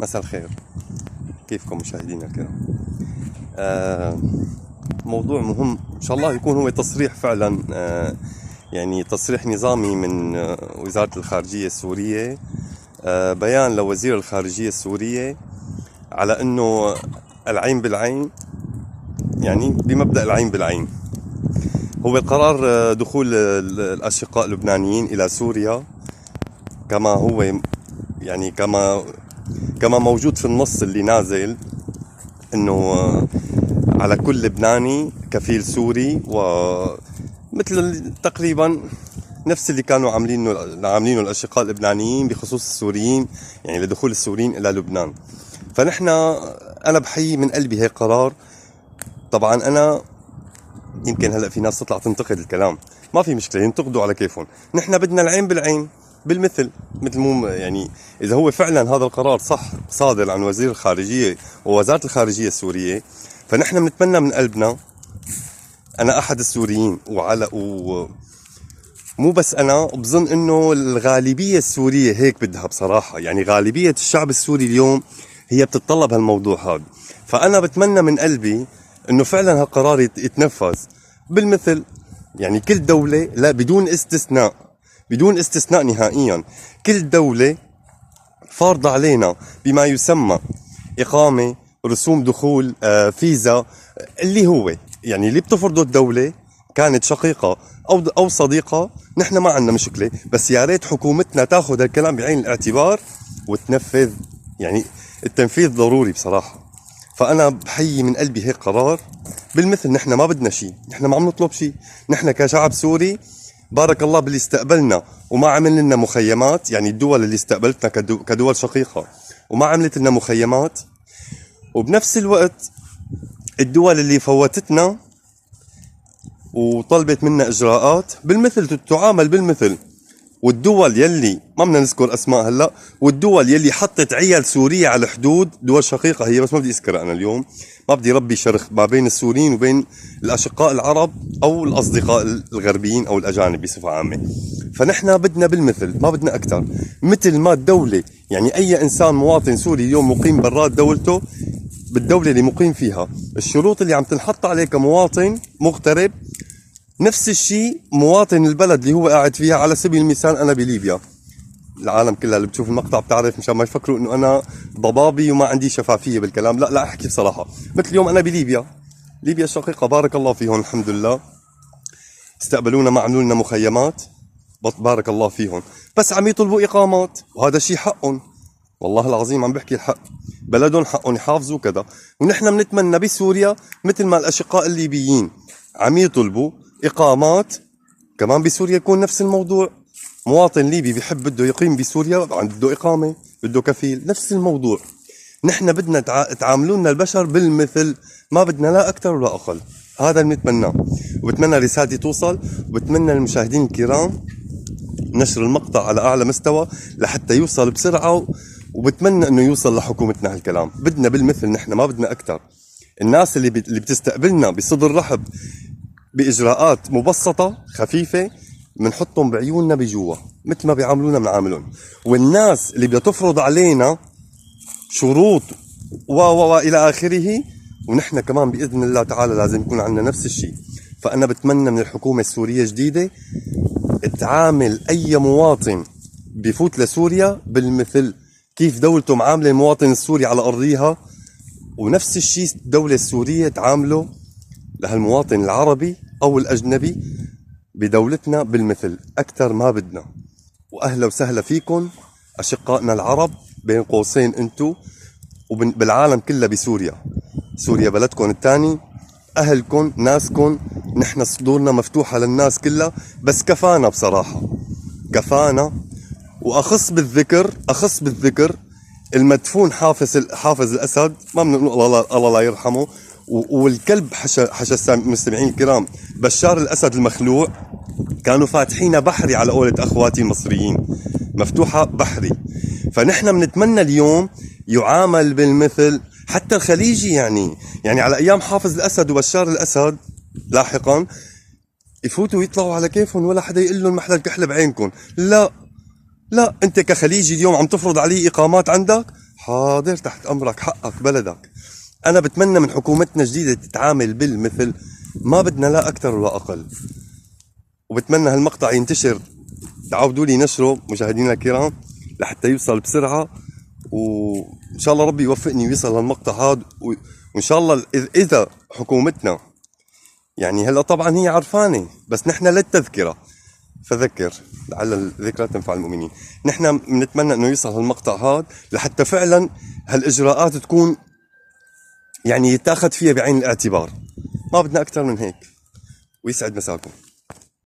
مساء الخير، كيفكم مشاهدينا الكرام؟ موضوع مهم إن شاء الله يكون هو تصريح فعلا، يعني تصريح نظامي من وزارة الخارجية السورية، بيان لوزير الخارجية السورية على أنه العين بالعين، يعني بمبدأ العين بالعين. هو قرار دخول الأشقاء اللبنانيين إلى سوريا كما هو، يعني كما موجود في النص اللي نازل، انه على كل لبناني كفيل سوري، ومثل تقريبا نفس اللي كانوا عاملينه الاشقاء اللبنانيين بخصوص السوريين، يعني لدخول السوريين الى لبنان. انا بحيي من قلبي هيك قرار. طبعا انا يمكن هلا في ناس تطلع تنتقد الكلام، ما في مشكله، ينتقدوا على كيفهم. نحن بدنا العين بالعين بالمثل، مثل مو يعني اذا هو فعلا هذا القرار صح صادر عن وزير الخارجيه ووزاره الخارجيه السوريه، فنحن بنتمنى من قلبنا. انا احد السوريين، مو بس انا، بظن انه الغالبيه السوريه هيك بدها بصراحه، يعني غالبيه الشعب السوري اليوم هي بتتطلب هالموضوع هذا. فانا بتمنى من قلبي انه فعلا هالقرار يتنفذ بالمثل، يعني كل دوله، لا بدون استثناء، بدون استثناء نهائيا، كل دولة فارضة علينا بما يسمى إقامة، رسوم دخول، فيزا، اللي هو يعني اللي بتفرضه الدولة، كانت شقيقة أو صديقة. نحن ما عندنا مشكلة، بس يا ريت حكومتنا تاخذ الكلام بعين الاعتبار وتنفذ، يعني التنفيذ ضروري بصراحة. فأنا بحيي من قلبي هيك قرار بالمثل. نحن ما بدنا شيء، نحن ما عم نطلب شيء، نحن كشعب سوري بارك الله باللي استقبلنا وما عمل لنا مخيمات، يعني الدول اللي استقبلتنا كدول شقيقة وما عملت لنا مخيمات، وبنفس الوقت الدول اللي فوتتنا وطلبت منا إجراءات بالمثل تعامل بالمثل. والدول يلي ما بدنا نذكر اسماء هلا، والدول يلي حطت عيال سوريه على الحدود، دول شقيقه هي بس ما بدي اذكرها انا اليوم، ما بدي ربي شرخ ما بين السوريين وبين الاشقاء العرب او الاصدقاء الغربيين او الاجانب بصفه عامه. فنحن بدنا بالمثل، ما بدنا اكثر. مثل ما الدوله، يعني اي انسان مواطن سوري اليوم مقيم برات دولته، بالدوله اللي مقيم فيها، الشروط اللي عم تنحط عليه كمواطن مغترب، نفس الشيء مواطن البلد اللي هو قاعد فيها. على سبيل المثال انا بليبيا، العالم كلها اللي بتشوف المقطع بتعرف، مشان ما يفكروا انه انا ضبابي وما عندي شفافيه بالكلام، لا احكي بصراحه. مثل اليوم انا بليبيا، ليبيا الشقيقه بارك الله فيهم، الحمد لله استقبلونا، ما عملوا لنا مخيمات، بارك الله فيهم، بس عم يطلبوا اقامات، وهذا الشيء حقهم، والله العظيم عم بحكي الحق، بلدهم حقهم يحافظوا كذا. ونحن بنتمنى بسوريا مثل ما الاشقاء الليبيين عم يطلبوا اقامات، كمان بسوريا يكون نفس الموضوع. مواطن ليبي بيحب بده يقيم بسوريا، بده اقامه، بده كفيل، نفس الموضوع. نحن بدنا تعاملونا البشر بالمثل، ما بدنا لا اكثر ولا اقل. هذا اللي بنتمناه، وبتمنى رسالتي توصل، وبتمنى المشاهدين الكرام نشر المقطع على اعلى مستوى لحتى يوصل بسرعه، وبتمنى انه يوصل لحكومتنا هالكلام. بدنا بالمثل، نحن ما بدنا اكثر. الناس اللي بتستقبلنا بصدر رحب باجراءات مبسطه خفيفه، بنحطهم بعيوننا بجوا مثل ما بيعاملونا بنعاملهم. والناس اللي بدها تفرض علينا شروط و الى اخره، ونحن كمان باذن الله تعالى لازم يكون عندنا نفس الشيء. فانا بتمنى من الحكومه السوريه الجديده تعامل اي مواطن بفوت لسوريا بالمثل، كيف دولته معامله المواطن السوري على ارضيها، ونفس الشيء الدوله السوريه تعامله لهالمواطن العربي او الاجنبي بدولتنا بالمثل. اكثر ما بدنا. واهلا وسهلا فيكم اشقائنا العرب، بين قوسين انتو، وبالعالم كله بسوريا. سوريا بلدكم الثاني، اهلكم، ناسكم، نحن صدورنا مفتوحه للناس كلها، بس كفانا بصراحه، كفانا. اخص بالذكر المدفون حافظ الاسد، ما بنقول الله لا يرحمه، والكلب حشا المستمعين الكرام، بشار الاسد المخلوع، كانوا فاتحين بحري على قولة اخواتي المصريين، مفتوحه بحري. فنحن بنتمنى اليوم يعامل بالمثل، حتى الخليجي، يعني على ايام حافظ الاسد وبشار الاسد لاحقا يفوتوا ويطلعوا على كيفهم، ولا حدا يقول لهم محلى الكحل بعينكم. لا، انت كخليجي اليوم عم تفرض علي اقامات عندك، حاضر، تحت امرك، حقك، بلدك. انا بتمنى من حكومتنا الجديدة تتعامل بالمثل، ما بدنا لا اكثر ولا اقل. وبتمنى هالمقطع ينتشر، تعودوا لي نشره مشاهدينا الكرام لحتى يوصل بسرعة، وان شاء الله ربي يوفقني ويوصل هالمقطع هذا. وان شاء الله اذا حكومتنا يعني هلا طبعا هي عرفانة، بس نحن للتذكرة فذكر لعل الذكرى تنفع المؤمنين. نحن بنتمنى انه يوصل هالمقطع هذا لحتى فعلا هالاجراءات تكون يعني يتاخذ فيها بعين الاعتبار. ما بدنا اكثر من هيك. ويسعد مساكم.